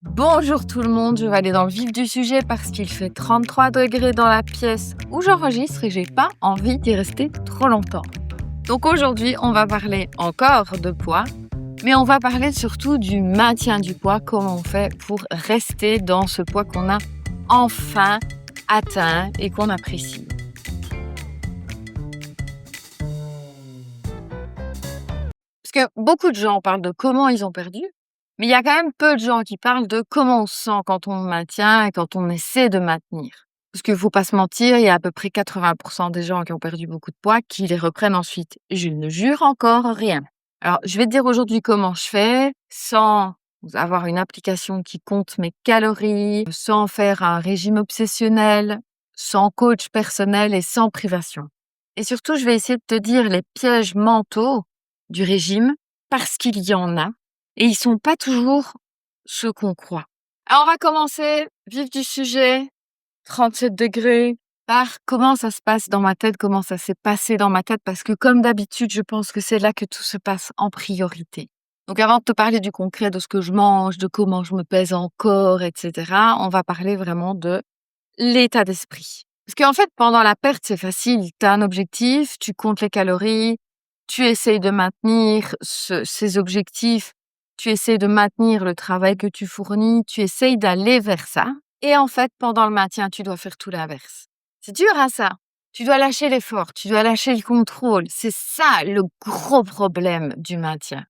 Bonjour tout le monde, je vais aller dans le vif du sujet parce qu'il fait 33 degrés dans la pièce où j'enregistre et j'ai pas envie d'y rester trop longtemps. Donc aujourd'hui, on va parler encore de poids, mais on va parler surtout du maintien du poids, comment on fait pour rester dans ce poids qu'on a enfin atteint et qu'on apprécie. Parce que beaucoup de gens parlent de comment ils ont perdu, mais il y a quand même peu de gens qui parlent de comment on se sent quand on maintient et quand on essaie de maintenir. Parce qu'il ne faut pas se mentir, il y a à peu près 80% des gens qui ont perdu beaucoup de poids qui les reprennent ensuite. Je ne jure encore rien. Alors, je vais te dire aujourd'hui comment je fais sans avoir une application qui compte mes calories, sans faire un régime obsessionnel, sans coach personnel et sans privation. Et surtout, je vais essayer de te dire les pièges mentaux du régime parce qu'il y en a et ils sont pas toujours ceux qu'on croit. Alors, on va commencer, vif du sujet, 37 degrés, par comment ça se passe dans ma tête, comment ça s'est passé dans ma tête, parce que comme d'habitude, je pense que c'est là que tout se passe en priorité. Donc avant de te parler du concret, de ce que je mange, de comment je me pèse encore, etc., on va parler vraiment de l'état d'esprit. Parce qu'en fait, pendant la perte, c'est facile. Tu as un objectif, tu comptes les calories, tu essayes de maintenir ces objectifs, tu essayes de maintenir le travail que tu fournis, tu essayes d'aller vers ça. Et en fait, pendant le maintien, tu dois faire tout l'inverse. C'est dur, hein, ça. Tu dois lâcher l'effort, tu dois lâcher le contrôle. C'est ça le gros problème du maintien.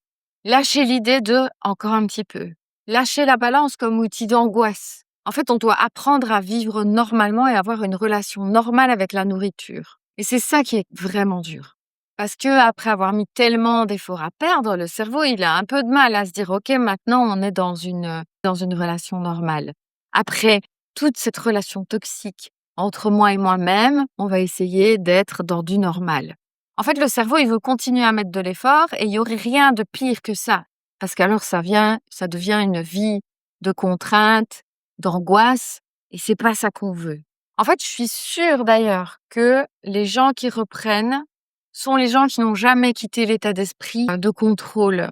Lâcher l'idée de encore un petit peu. Lâcher la balance comme outil d'angoisse. En fait, on doit apprendre à vivre normalement et avoir une relation normale avec la nourriture. Et c'est ça qui est vraiment dur. Parce que après avoir mis tellement d'efforts à perdre, le cerveau, il a un peu de mal à se dire, OK, maintenant, on est dans une relation normale. Après toute cette relation toxique entre moi et moi-même, on va essayer d'être dans du normal. En fait, le cerveau, il veut continuer à mettre de l'effort et il n'y aurait rien de pire que ça. Parce qu'alors, ça devient une vie de contraintes, d'angoisse, et c'est pas ça qu'on veut. En fait, je suis sûre d'ailleurs que les gens qui reprennent sont les gens qui n'ont jamais quitté l'état d'esprit de contrôle.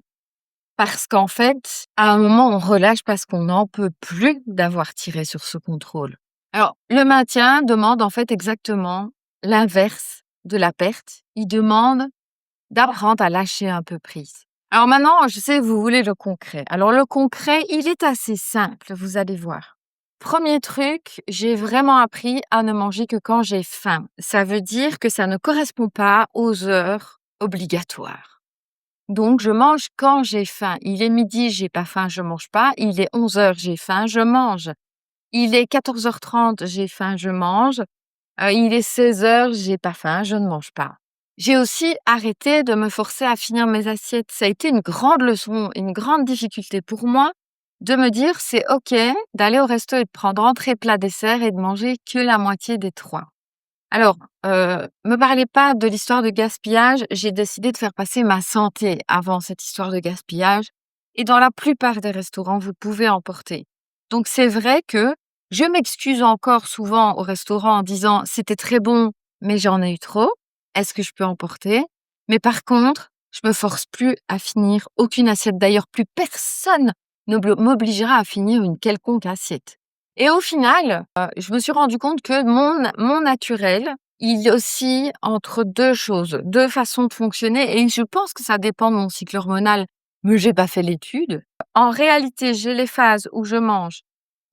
Parce qu'en fait, à un moment, on relâche parce qu'on n'en peut plus d'avoir tiré sur ce contrôle. Alors, le maintien demande en fait exactement l'inverse de la perte. Il demande d'apprendre à lâcher un peu prise. Alors maintenant, je sais que vous voulez le concret. Alors le concret, il est assez simple, vous allez voir. Premier truc, j'ai vraiment appris à ne manger que quand j'ai faim. Ça veut dire que ça ne correspond pas aux heures obligatoires. Donc je mange quand j'ai faim. Il est midi, j'ai pas faim, je mange pas. Il est 11h, j'ai faim, je mange. Il est 14h30, j'ai faim, je mange. Il est 16h, j'ai pas faim, je ne mange pas. J'ai aussi arrêté de me forcer à finir mes assiettes. Ça a été une grande leçon, une grande difficulté pour moi de me dire c'est OK d'aller au resto et de prendre entrée, plat, dessert et de manger que la moitié des 3. Alors, me parlez pas de l'histoire de gaspillage, j'ai décidé de faire passer ma santé avant cette histoire de gaspillage et dans la plupart des restaurants, vous pouvez emporter. Donc c'est vrai que je m'excuse encore souvent au restaurant en disant: «C'était très bon, mais j'en ai eu trop. Est-ce que je peux emporter?» Mais par contre, je me force plus à finir aucune assiette. D'ailleurs, plus personne ne m'obligera à finir une quelconque assiette. Et au final, je me suis rendu compte que mon naturel, il oscille entre 2 choses, 2 façons de fonctionner et je pense que ça dépend de mon cycle hormonal, mais j'ai pas fait l'étude. En réalité, j'ai les phases où je mange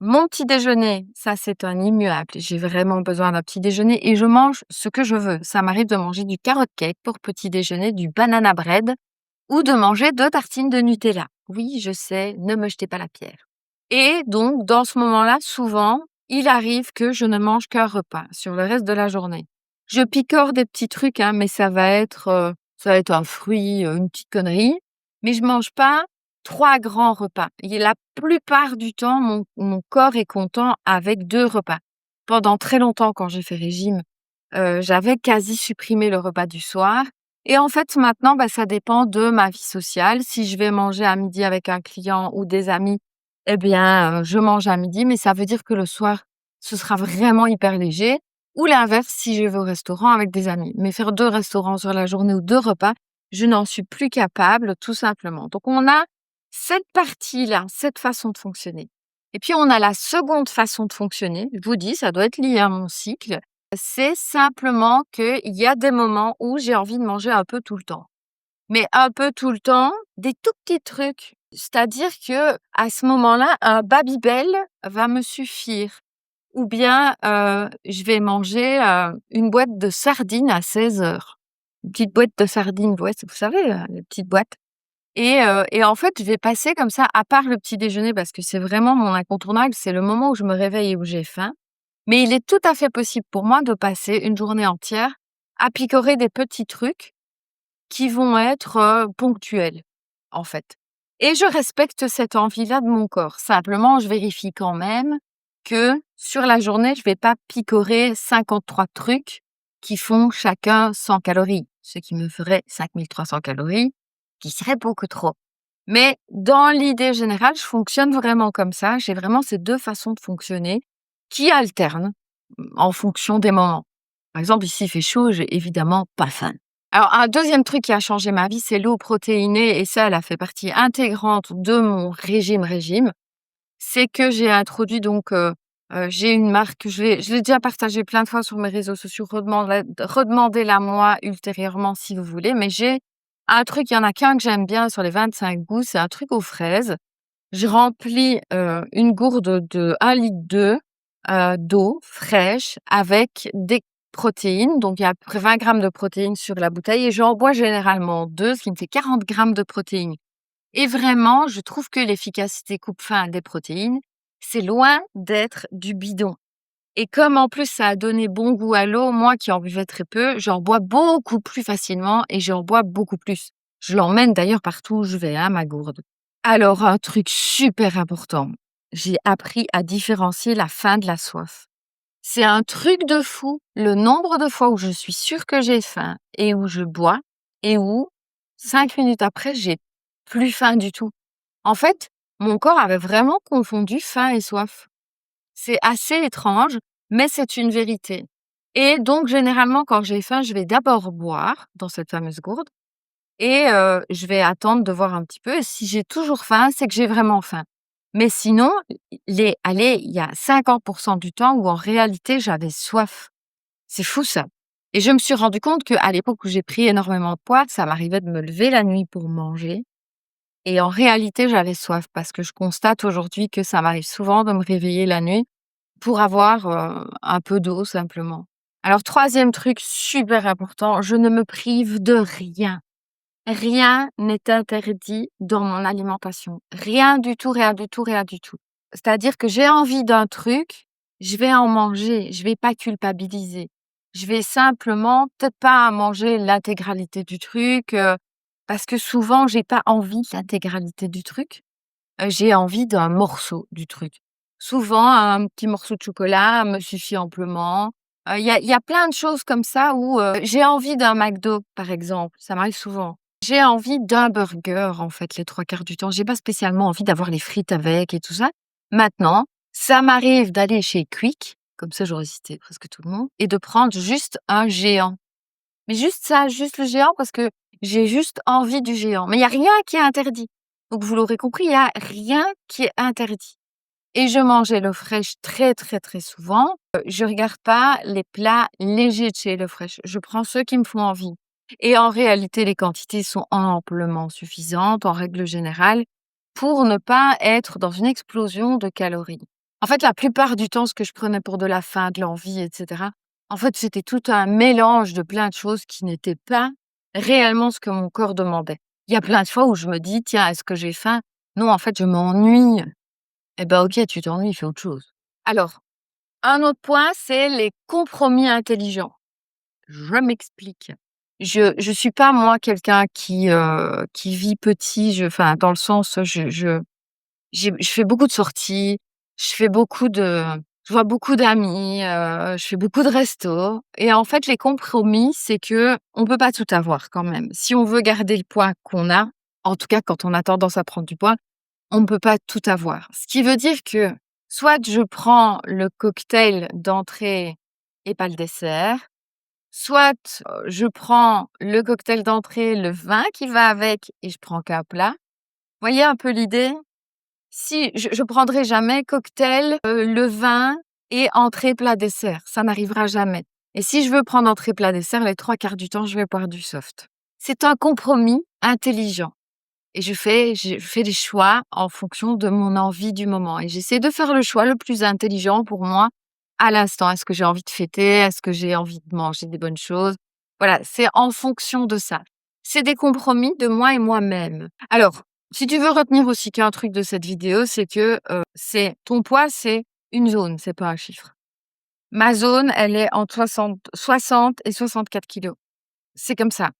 mon petit déjeuner, ça c'est un immuable, j'ai vraiment besoin d'un petit déjeuner et je mange ce que je veux. Ça m'arrive de manger du carrot cake pour petit déjeuner, du banana bread ou de manger 2 tartines de Nutella. Oui, je sais, ne me jetez pas la pierre. Et donc, dans ce moment-là, souvent, il arrive que je ne mange qu'un repas sur le reste de la journée. Je picore des petits trucs, hein, mais ça va être un fruit, une petite connerie, mais je mange pas 3 grands repas. Et la plupart du temps, mon corps est content avec 2 repas. Pendant très longtemps, quand j'ai fait régime, j'avais quasi supprimé le repas du soir et en fait, maintenant, ça dépend de ma vie sociale. Si je vais manger à midi avec un client ou des amis, eh bien, je mange à midi, mais ça veut dire que le soir, ce sera vraiment hyper léger. Ou l'inverse, si je vais au restaurant avec des amis. Mais faire 2 restaurants sur la journée ou 2 repas, je n'en suis plus capable, tout simplement. Donc on a cette partie-là, cette façon de fonctionner. Et puis on a la seconde façon de fonctionner, je vous dis, ça doit être lié à mon cycle, c'est simplement qu'il y a des moments où j'ai envie de manger un peu tout le temps. Mais un peu tout le temps, des tout petits trucs. C'est-à-dire que à ce moment-là, un Babybel va me suffire. Ou bien, je vais manger, une boîte de sardines à 16 heures. Une petite boîte de sardines, ouais, vous savez, les petites boîtes. Et en fait, je vais passer comme ça, à part le petit déjeuner parce que c'est vraiment mon incontournable, c'est le moment où je me réveille et où j'ai faim. Mais il est tout à fait possible pour moi de passer une journée entière à picorer des petits trucs qui vont être, ponctuels, en fait. Et je respecte cette envie-là de mon corps. Simplement, je vérifie quand même que sur la journée, je vais pas picorer 53 trucs qui font chacun 100 calories, ce qui me ferait 5 300 calories, qui serait beaucoup trop. Mais dans l'idée générale, je fonctionne vraiment comme ça. J'ai vraiment ces 2 façons de fonctionner qui alternent, en fonction des moments. Par exemple, ici, il fait chaud, j'ai évidemment pas faim. Alors, un deuxième truc qui a changé ma vie, c'est l'eau protéinée et ça, elle a fait partie intégrante de mon régime. C'est que j'ai introduit donc, j'ai une marque, je l'ai déjà partagé plein de fois sur mes réseaux sociaux, redemandez-la moi ultérieurement si vous voulez, mais j'ai un truc, il y en a qu'un que j'aime bien sur les 25 goûts, c'est un truc aux fraises. Je remplis, une gourde de 1,2 litre d'eau fraîche avec des protéines, donc il y a à peu près 20 grammes de protéines sur la bouteille et j'en bois généralement 2, ce qui me fait 40 grammes de protéines. Et vraiment, je trouve que l'efficacité coupe-faim des protéines, c'est loin d'être du bidon. Et comme en plus ça a donné bon goût à l'eau, moi qui en buvais très peu, j'en bois beaucoup plus facilement et j'en bois beaucoup plus. Je l'emmène d'ailleurs partout où je vais, hein, ma gourde. Alors, un truc super important, j'ai appris à différencier la faim de la soif. C'est un truc de fou, le nombre de fois où je suis sûre que j'ai faim et où je bois et où 5 minutes après, j'ai plus faim du tout. En fait, mon corps avait vraiment confondu faim et soif. C'est assez étrange, mais c'est une vérité. Et donc, généralement, quand j'ai faim, je vais d'abord boire dans cette fameuse gourde et je vais attendre de voir un petit peu et si j'ai toujours faim, c'est que j'ai vraiment faim. Mais sinon, il y a 50 du temps où en réalité, j'avais soif. C'est fou ça. Et je me suis rendu compte qu'à l'époque où j'ai pris énormément de poids, ça m'arrivait de me lever la nuit pour manger et en réalité, j'avais soif parce que je constate aujourd'hui que ça m'arrive souvent de me réveiller la nuit pour avoir, un peu d'eau simplement. Alors troisième truc super important, je ne me prive de rien. Rien n'est interdit dans mon alimentation. Rien du tout, rien du tout, rien du tout. C'est-à-dire que j'ai envie d'un truc, je vais en manger, je vais pas culpabiliser. Je vais simplement peut-être pas manger l'intégralité du truc, parce que souvent j'ai pas envie de l'intégralité du truc, j'ai envie d'un morceau du truc. Souvent un petit morceau de chocolat me suffit amplement. Il y a plein de choses comme ça où, j'ai envie d'un McDo par exemple, ça m'arrive souvent. J'ai envie d'un burger, en fait, les 3 quarts du temps. J'ai pas spécialement envie d'avoir les frites avec et tout ça. Maintenant, ça m'arrive d'aller chez Quick, comme ça j'aurais cité presque tout le monde, et de prendre juste un géant. Mais juste ça, juste le géant parce que j'ai juste envie du géant. Mais il y a rien qui est interdit. Donc vous l'aurez compris, il y a rien qui est interdit. Et je mange HelloFresh très, très, très souvent. Je regarde pas les plats légers de chez HelloFresh. Je prends ceux qui me font envie. Et en réalité, les quantités sont amplement suffisantes en règle générale pour ne pas être dans une explosion de calories. En fait, la plupart du temps, ce que je prenais pour de la faim, de l'envie, etc., en fait, c'était tout un mélange de plein de choses qui n'étaient pas réellement ce que mon corps demandait. Il y a plein de fois où je me dis, tiens, est-ce que j'ai faim? Non, en fait, je m'ennuie. Eh ben, OK, tu t'ennuies, fais autre chose. Alors, un autre point, c'est les compromis intelligents. Je m'explique. Je suis pas moi quelqu'un qui vit petit, enfin dans le sens, je fais beaucoup de sorties, je fais beaucoup de je vois beaucoup d'amis, je fais beaucoup de restos et en fait les compromis, c'est que on peut pas tout avoir quand même. Si on veut garder le poids qu'on a, en tout cas quand on a tendance à prendre du poids, on ne peut pas tout avoir. Ce qui veut dire que soit je prends le cocktail d'entrée et pas le dessert, soit, je prends le cocktail d'entrée, le vin qui va avec et je prends qu'un plat. Voyez un peu l'idée? Si je prendrai jamais cocktail, levain et entrée, plat, dessert. Ça n'arrivera jamais. Et si je veux prendre entrée, plat, dessert, les 3/4 du temps, je vais boire du soft. C'est un compromis intelligent et je fais des choix en fonction de mon envie du moment et j'essaie de faire le choix le plus intelligent pour moi à l'instant. Est-ce que j'ai envie de fêter? Est-ce que j'ai envie de manger des bonnes choses? Voilà, c'est en fonction de ça. C'est des compromis de moi et moi-même. Alors, si tu veux retenir aussi qu'un truc de cette vidéo, c'est que, c'est ton poids, c'est une zone, c'est pas un chiffre. Ma zone, elle est entre 60 et 64 kilos. C'est comme ça.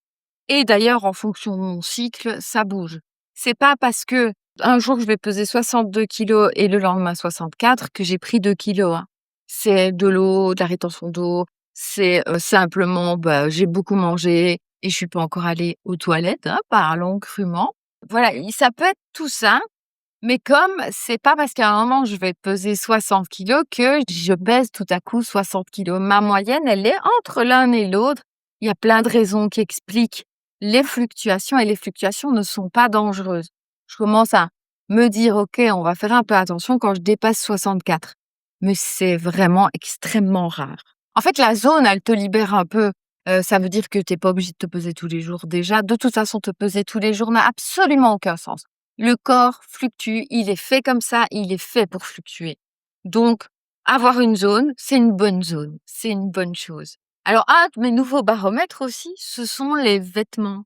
Et d'ailleurs, en fonction de mon cycle, ça bouge. C'est pas parce que un jour je vais peser 62 kilos et le lendemain 64 que j'ai pris 2 kilos, hein. C'est de l'eau, de la rétention d'eau, c'est, simplement, j'ai beaucoup mangé et je suis pas encore allée aux toilettes, hein, parlons crûment. Voilà, ça peut être tout ça, mais comme c'est pas parce qu'à un moment je vais peser 60 kilos que je pèse tout à coup 60 kilos. Ma moyenne, elle est entre l'un et l'autre. Il y a plein de raisons qui expliquent les fluctuations et les fluctuations ne sont pas dangereuses. Je commence à me dire: «OK, on va faire un peu attention quand je dépasse 64». Mais c'est vraiment extrêmement rare. En fait, la zone, elle te libère un peu. Ça veut dire que tu es pas obligé de te peser tous les jours déjà. De toute façon, te peser tous les jours n'a absolument aucun sens. Le corps fluctue, il est fait comme ça, il est fait pour fluctuer. Donc, avoir une zone, c'est une bonne zone, c'est une bonne chose. Alors, un de mes nouveaux baromètres aussi, ce sont les vêtements.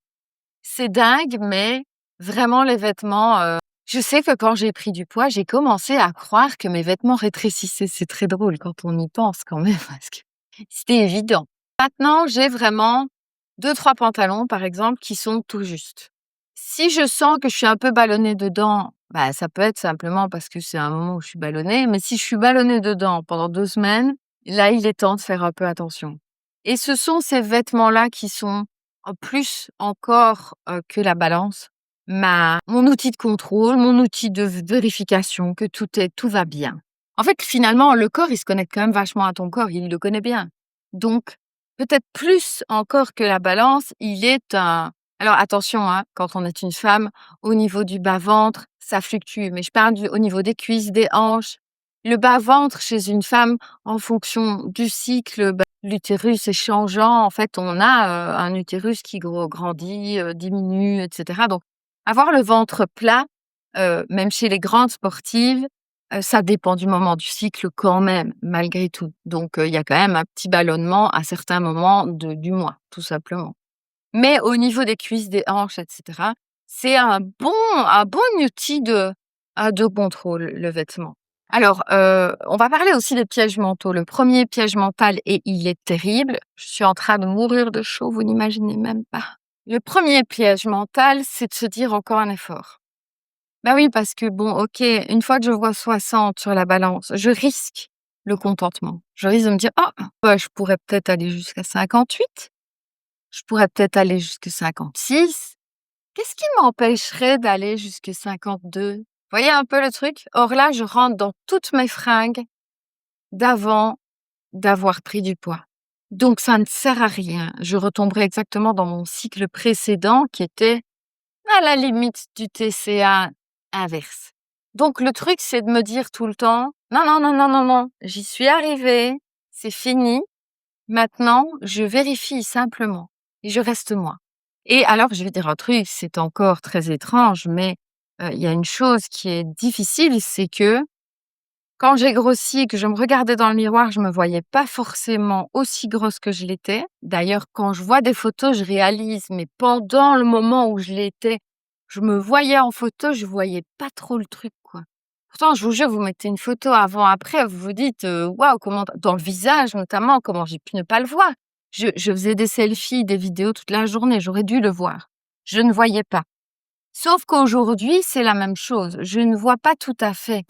C'est dingue, mais vraiment les vêtements, je sais que quand j'ai pris du poids, j'ai commencé à croire que mes vêtements rétrécissaient. C'est très drôle quand on y pense quand même parce que c'était évident. Maintenant, j'ai vraiment 2-3 pantalons, par exemple, qui sont tout justes. Si je sens que je suis un peu ballonnée dedans, ça peut être simplement parce que c'est un moment où je suis ballonnée, mais si je suis ballonnée dedans pendant 2 semaines, là, il est temps de faire un peu attention. Et ce sont ces vêtements-là qui sont, en plus encore, que la balance, mon outil de contrôle, mon outil de vérification que tout va bien. En fait, finalement, le corps, il se connecte quand même vachement à ton corps, il le connaît bien. Donc, peut-être plus encore que la balance, il est un alors attention, hein, quand on est une femme, au niveau du bas-ventre, ça fluctue, mais je parle au niveau des cuisses, des hanches. Le bas-ventre chez une femme, en fonction du cycle, l'utérus est changeant. En fait, on a, un utérus qui grandit, diminue et cetera. Donc avoir le ventre plat, même chez les grandes sportives, ça dépend du moment du cycle quand même, malgré tout. Donc il y a quand même un petit ballonnement à certains moments du mois, tout simplement. Mais au niveau des cuisses, des hanches et cetera, c'est un bon outil de contrôle, le vêtement. Alors, on va parler aussi des pièges mentaux. Le premier piège mental et il est terrible, je suis en train de mourir de chaud, vous n'imaginez même pas. Le premier piège mental, c'est de se dire: «Encore un effort». Bah oui, parce que bon, OK, une fois que je vois 60 sur la balance, je risque le contentement. Je risque de me dire: «Ah, je pourrais peut-être aller jusqu'à 58, je pourrais peut-être aller jusqu'à 56. Qu'est-ce qui m'empêcherait d'aller jusqu'à 52?» Vous voyez un peu le truc? Or là, je rentre dans toutes mes fringues d'avant d'avoir pris du poids. Donc ça ne sert à rien. Je retomberai exactement dans mon cycle précédent qui était à la limite du TCA inverse. Donc le truc, c'est de me dire tout le temps: «Non, non, non, non, non, non, j'y suis arrivée, c'est fini. Maintenant, je vérifie simplement et je reste moi». Et alors, je vais dire un truc, c'est encore très étrange, mais il y a une chose qui est difficile, c'est que quand j'ai grossi et que je me regardais dans le miroir, je me voyais pas forcément aussi grosse que je l'étais. D'ailleurs, quand je vois des photos, je réalise, mais pendant le moment où je l'étais, je me voyais en photo, je voyais pas trop le truc, quoi. Pourtant, je vous jure, vous mettez une photo avant-après, vous vous dites: «Waouh, comment» dans le visage notamment, comment j'ai pu ne pas le voir? Je faisais des selfies, des vidéos toute la journée, j'aurais dû le voir. Je ne voyais pas. Sauf qu'aujourd'hui, c'est la même chose. Je ne vois pas tout à fait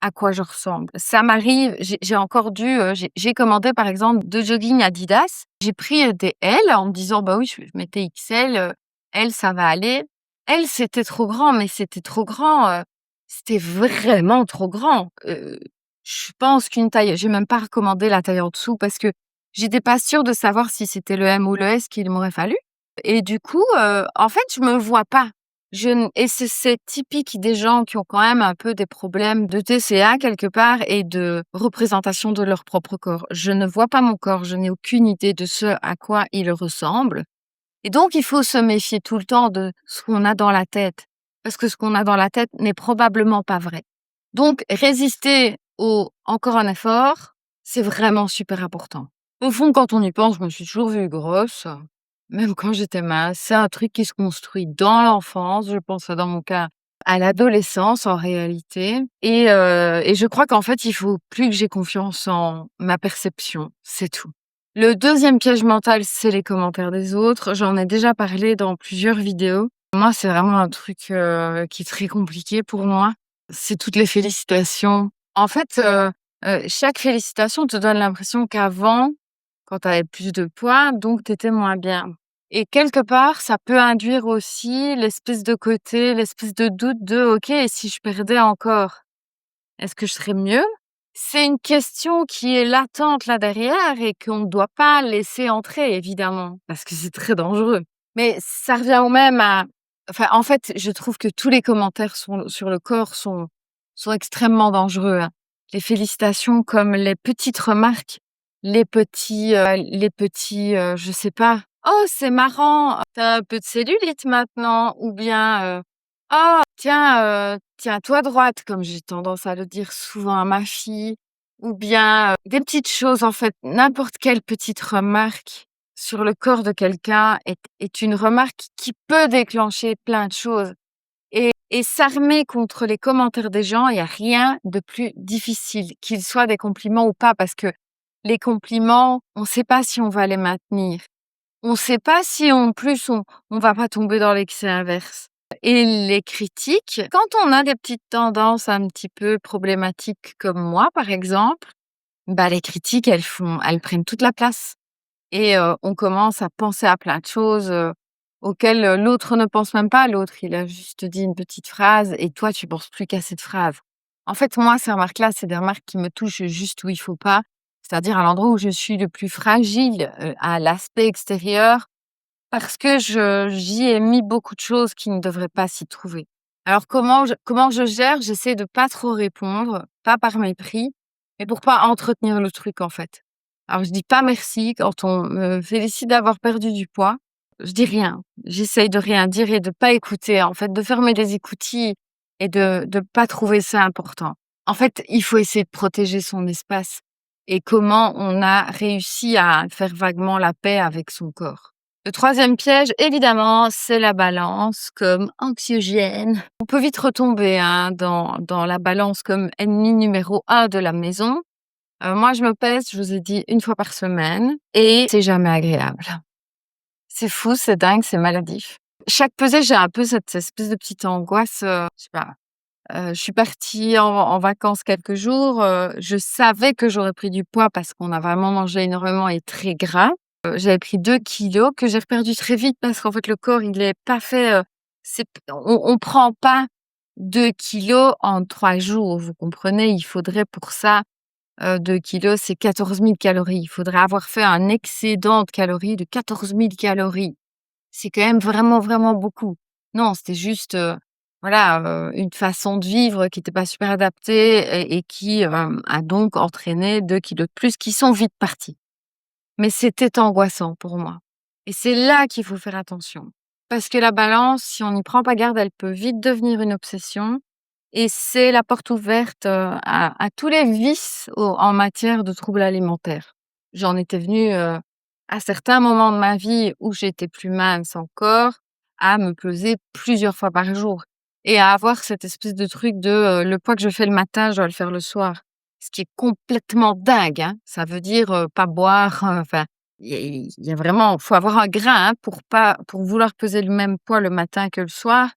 à quoi je ressemble. Ça m'arrive, j'ai encore dû, j'ai commandé par exemple 2 joggings Adidas. J'ai pris, des L en me disant: «Bah oui, je mettais XL, L ça va aller». L c'était trop grand, mais c'était trop grand, c'était vraiment trop grand. Je pense qu'une taille j'ai même pas recommandé la taille en dessous parce que j'étais pas sûre de savoir si c'était le M ou le S qu'il m'aurait fallu et du coup, en fait, je me vois pas. Je n et c'est typique des gens qui ont quand même un peu des problèmes de TCA quelque part et de représentation de leur propre corps. Je ne vois pas mon corps, je n'ai aucune idée de ce à quoi il ressemble et donc il faut se méfier tout le temps de ce qu'on a dans la tête, parce que ce qu'on a dans la tête n'est probablement pas vrai. Donc résister au «encore un effort», c'est vraiment super important. Au fond, quand on y pense, je me suis toujours vue grosse, même quand j'étais mince. C'est un truc qui se construit dans l'enfance, je pense, dans mon cas, à l'adolescence en réalité et je crois qu'en fait, il faut plus que j'ai confiance en ma perception, c'est tout. Le deuxième piège mental, c'est les commentaires des autres. J'en ai déjà parlé dans plusieurs vidéos. Moi, c'est vraiment un truc, qui est très compliqué pour moi. C'est toutes les félicitations. En fait, chaque félicitation te donne l'impression qu'avant, quand tu avais plus de poids, donc tu étais moins bien et quelque part, ça peut induire aussi l'espèce de côté, l'espèce de doute de: «OK, et si je perdais encore, est-ce que je serais mieux?» C'est une question qui est latente là derrière et qu'on ne doit pas laisser entrer évidemment, parce que c'est très dangereux. Mais ça revient au même à enfin, en fait, je trouve que tous les commentaires sur le corps sont extrêmement dangereux, hein. Les félicitations comme les petites remarques, je sais pas: «Oh, c'est marrant, tu as un peu de cellulite maintenant» ou bien, «Oh tiens, tiens-toi droite», comme j'ai tendance à le dire souvent à ma fille ou bien, des petites choses en fait, n'importe quelle petite remarque sur le corps de quelqu'un est une remarque qui peut déclencher plein de choses et s'armer contre les commentaires des gens, il y a rien de plus difficile, qu'ils soient des compliments ou pas, parce que les compliments, on sait pas si on va les maintenir. On sait pas si en plus on va pas tomber dans l'excès inverse et les critiques, quand on a des petites tendances un petit peu problématiques comme moi, par exemple, bah, les critiques, elles prennent toute la place et on commence à penser à plein de choses, auxquelles, l'autre ne pense même pas. L'autre, il a juste dit une petite phrase et toi, tu penses plus qu'à cette phrase. En fait, moi, ces remarques-là, c'est des remarques qui me touchent juste où il faut pas, c'est-à-dire à l'endroit où je suis le plus fragile, à l'aspect extérieur parce que je j'y ai mis beaucoup de choses qui ne devraient pas s'y trouver. Alors comment je gère? J'essaie de pas trop répondre, pas par mépris, mais pour pas entretenir le truc, en fait. Alors je dis pas merci quand on me félicite d'avoir perdu du poids, je dis rien. J'essaye de rien dire et de pas écouter, en fait, de fermer les écoutilles et de pas trouver ça important. En fait, il faut essayer de protéger son espace et comment on a réussi à faire vaguement la paix avec son corps. Le troisième piège, évidemment, c'est la balance comme anxiogène. On peut vite retomber, hein, dans la balance comme ennemi numéro un de la maison. Moi, je me pèse, je vous ai dit, une fois par semaine et c'est jamais agréable. C'est fou, c'est dingue, c'est maladif. Chaque pesée, j'ai un peu cette espèce de petite angoisse, je sais pas, je suis partie en vacances quelques jours, je savais que j'aurais pris du poids parce qu'on a vraiment mangé énormément et très gras. J'avais pris 2 kilos que j'ai reperdu très vite parce qu'en fait le corps il est pas fait, c'est p on prend pas 2 kilos en 3 jours, vous comprenez? Il faudrait pour ça, 2 kilogrammes, c'est 14 000 calories. Il faudrait avoir fait un excédent de calories de 14 000 calories. C'est quand même vraiment, vraiment beaucoup. Non, c'était juste, voilà, une façon de vivre qui était pas super adaptée et qui, a donc entraîné 2 kilos de plus qui sont vite partis. Mais c'était angoissant pour moi et c'est là qu'il faut faire attention. Parce que la balance, si on n'y prend pas garde, elle peut vite devenir une obsession et c'est la porte ouverte, à tous les vices en matière de troubles alimentaires. J'en étais venue, à certains moments de ma vie où j'étais plus mince encore, à me peser plusieurs fois par jour et à avoir cette espèce de truc de, le poids que je fais le matin, je dois le faire le soir. Ce qui est complètement dingue, hein. Ça veut dire, pas boire, enfin, il y a vraiment faut avoir un grain, hein, pour vouloir peser le même poids le matin que le soir.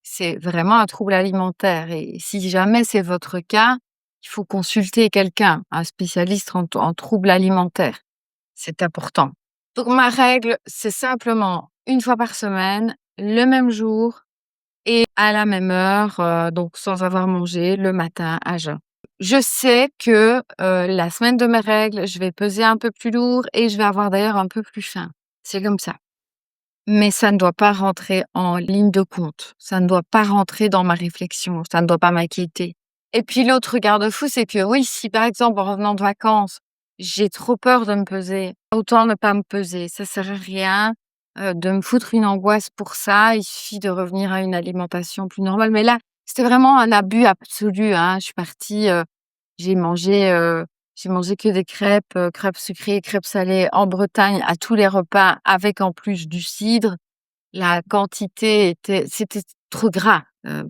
C'est vraiment un trouble alimentaire et si jamais c'est votre cas, il faut consulter quelqu'un, un spécialiste en troubles alimentaires. C'est important. Donc ma règle, c'est simplement une fois par semaine, le même jour et à la même heure, donc sans avoir mangé, le matin à jeun. Je sais que, la semaine de mes règles, je vais peser un peu plus lourd et je vais avoir d'ailleurs un peu plus faim. C'est comme ça. mais ça ne doit pas rentrer en ligne de compte. Ça ne doit pas rentrer dans ma réflexion, ça ne doit pas m'inquiéter. Et puis l'autre garde-fou, c'est que oui, si par exemple, en revenant de vacances, j'ai trop peur de me peser, autant ne pas me peser. Ça sert à rien, de me foutre une angoisse pour ça. Il suffit de revenir à une alimentation plus normale. Mais là, c'était vraiment un abus absolu, hein. Je suis partie, j'ai mangé, j'ai mangé que des crêpes, crêpes sucrées, crêpes salées en Bretagne à tous les repas avec en plus du cidre. La quantité c'était trop gras,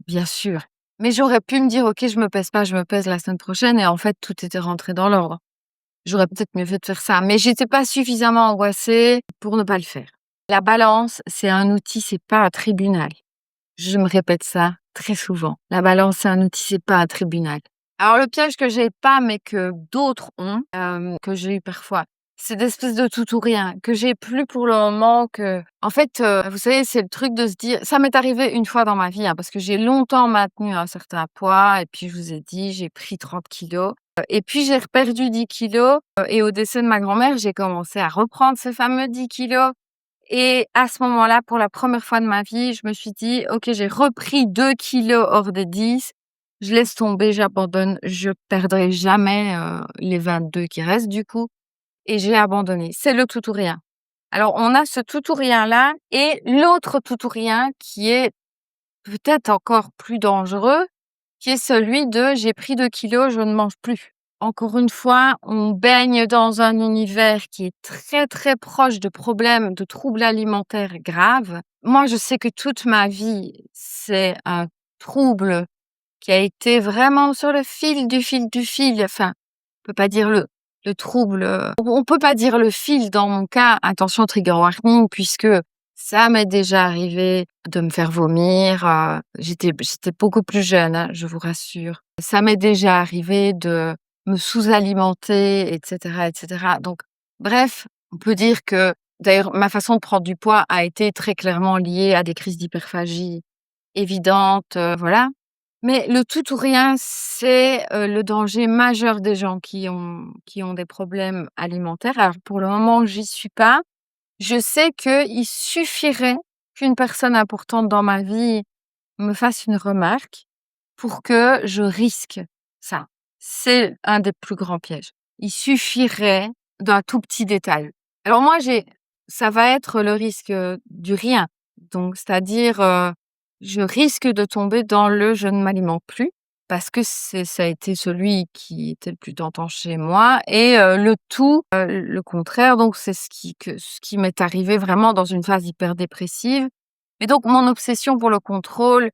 bien sûr. Mais j'aurais pu me dire: «OK, je me pèse pas, je me pèse la semaine prochaine» et en fait, tout était rentré dans l'ordre. J'aurais peut-être mieux fait de faire ça, mais j'étais pas suffisamment angoissée pour ne pas le faire. La balance, c'est un outil, c'est pas un tribunal. Je me répète ça très souvent. La balance, c'est un outil, c'est pas un tribunal. Alors le piège que j'ai pas, mais que d'autres ont, que j'ai eu parfois, c'est d'espèces de tout ou rien, que j'ai plus pour le moment que en fait, vous savez, c'est le truc de se dire ça m'est arrivé une fois dans ma vie, hein, parce que j'ai longtemps maintenu un certain poids et puis je vous ai dit, j'ai pris 30 kilos, et puis j'ai reperdu 10 kilos, et au décès de ma grand-mère, j'ai commencé à reprendre ces fameux 10 kilos. Et à ce moment-là, pour la première fois de ma vie, je me suis dit: «OK, j'ai repris 2 kilos hors des 10, je laisse tomber, j'abandonne, je perdrai jamais, les 22 qui restent du coup» et j'ai abandonné. C'est le tout ou rien. Alors on a ce tout ou rien-là et l'autre tout ou rien qui est peut-être encore plus dangereux, qui est celui de: «J'ai pris 2 kilos, je ne mange plus». Encore une fois, on baigne dans un univers qui est très, très proche de problèmes, de troubles alimentaires graves. Moi, je sais que toute ma vie, c'est un trouble qui a été vraiment sur le fil du fil. Enfin, on peut pas dire le trouble, on peut pas dire le fil dans mon cas. Attention, trigger warning, puisque ça m'est déjà arrivé de me faire vomir, j'étais beaucoup plus jeune, hein, je vous rassure. Ça m'est déjà arrivé de me sous-alimenter et cetera. Donc bref, on peut dire que d'ailleurs ma façon de prendre du poids a été très clairement liée à des crises d'hyperphagie évidentes, voilà. Mais le tout ou rien, c'est, le danger majeur des gens qui ont des problèmes alimentaires. Alors pour le moment, j'y suis pas. Je sais qu'il suffirait qu'une personne importante dans ma vie me fasse une remarque pour que je risque ça. C'est un des plus grands pièges. Il suffirait d'un tout petit détail. Alors moi, ça va être le risque, du rien. Donc c'est-à-dire, je risque de tomber dans le «je ne m'alimente plus» parce que ça a été celui qui était le plus tentant chez moi et le tout, le contraire, donc c'est ce qui m'est arrivé vraiment dans une phase hyper dépressive et donc mon obsession pour le contrôle,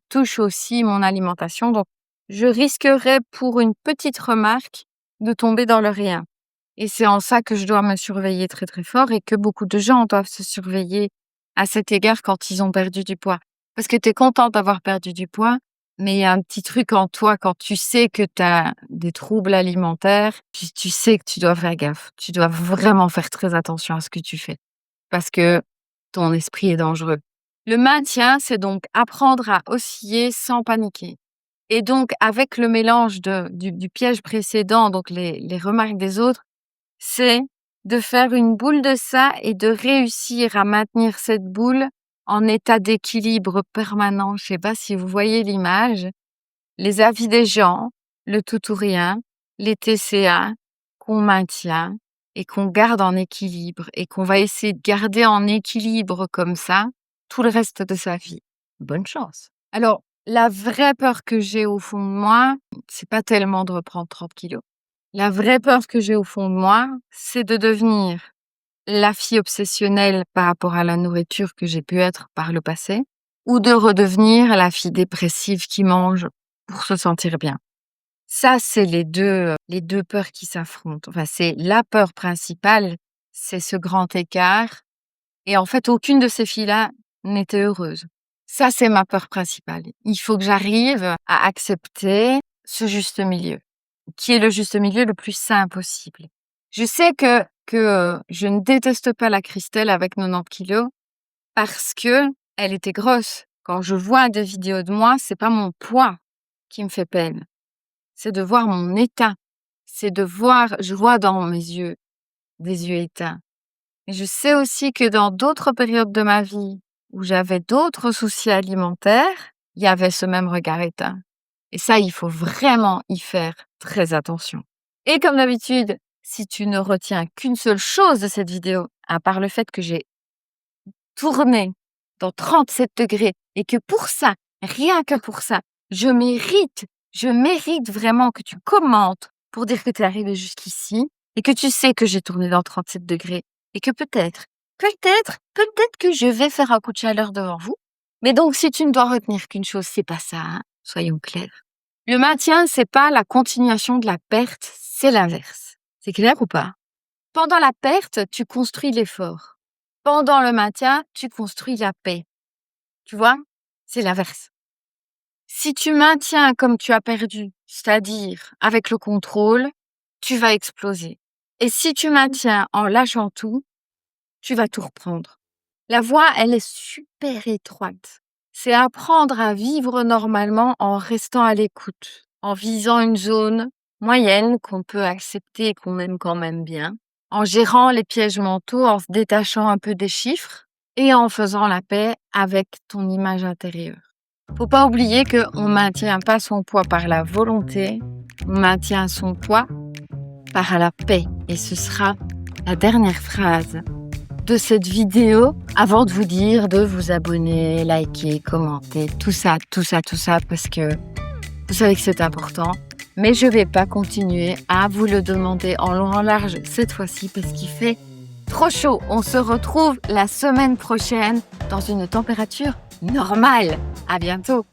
touche aussi mon alimentation, donc je risquerais pour une petite remarque de tomber dans le rien et c'est en ça que je dois me surveiller très, très fort et que beaucoup de gens doivent se surveiller à cet égard quand ils ont perdu du poids. Parce que tu es contente d'avoir perdu du poids, mais il y a un petit truc en toi quand tu sais que tu as des troubles alimentaires, tu sais que tu dois faire gaffe. Tu dois vraiment faire très attention à ce que tu fais parce que ton esprit est dangereux. Le maintien, c'est donc apprendre à osciller sans paniquer. Et donc, avec le mélange du piège précédent, donc les remarques des autres, c'est de faire une boule de ça et de réussir à maintenir cette boule en état d'équilibre permanent. Je sais pas si vous voyez l'image. Les avis des gens, le tout ou rien, les TCA qu'on maintient et qu'on garde en équilibre et qu'on va essayer de garder en équilibre comme ça tout le reste de sa vie. Bonne chance. Alors, la vraie peur que j'ai au fond de moi, c'est pas tellement de reprendre 30 kilos. La vraie peur que j'ai au fond de moi, c'est de devenir la fille obsessionnelle par rapport à la nourriture que j'ai pu être par le passé, ou de redevenir la fille dépressive qui mange pour se sentir bien. Ça, c'est les 2 peurs qui s'affrontent. Enfin, c'est la peur principale, c'est ce grand écart et en fait, aucune de ces filles-là n'était heureuse. Ça, c'est ma peur principale. Il faut que j'arrive à accepter ce juste milieu, qui est le juste milieu le plus sain possible. Je sais que je ne déteste pas la Christelle avec 90 kilos parce qu'elle était grosse. Quand je vois des vidéos de moi, c'est pas mon poids qui me fait peine, c'est de voir mon état. C'est de voir je vois dans mes yeux des yeux éteints Mais je sais aussi que dans d'autres périodes de ma vie où j'avais d'autres soucis alimentaires, il y avait ce même regard éteint. Et ça, il faut vraiment y faire très attention. Et comme d'habitude, si tu ne retiens qu'une seule chose de cette vidéo, à part le fait que j'ai tourné dans 37 degrés et que pour ça, rien que pour ça, je mérite vraiment que tu commentes pour dire que tu es arrivé jusqu'ici et que tu sais que j'ai tourné dans 37 degrés et que peut-être que je vais faire un coup de chaleur devant vous. Mais donc, si tu ne dois retenir qu'une chose, c'est pas ça, hein, soyons clairs. Le maintien, c'est pas la continuation de la perte, c'est l'inverse. C'est clair ou pas? Pendant la perte, tu construis l'effort. Pendant le maintien, tu construis la paix. Tu vois? C'est l'inverse. Si tu maintiens comme tu as perdu, c'est-à-dire avec le contrôle, tu vas exploser. Et si tu maintiens en lâchant tout, tu vas tout reprendre. La voie, elle est super étroite. C'est apprendre à vivre normalement en restant à l'écoute, en visant une zone moyenne qu'on peut accepter et qu'on aime quand même bien, en gérant les pièges mentaux, en se détachant un peu des chiffres et en faisant la paix avec ton image intérieure. Faut pas oublier qu'on maintient pas son poids par la volonté, on maintient son poids par la paix. Et ce sera la dernière phrase de cette vidéo avant de vous dire de vous abonner, liker, commenter, tout ça, parce que vous savez que c'est important. Mais je vais pas continuer à vous le demander en long en large cette fois-ci parce qu'il fait trop chaud. On se retrouve la semaine prochaine dans une température normale. À bientôt.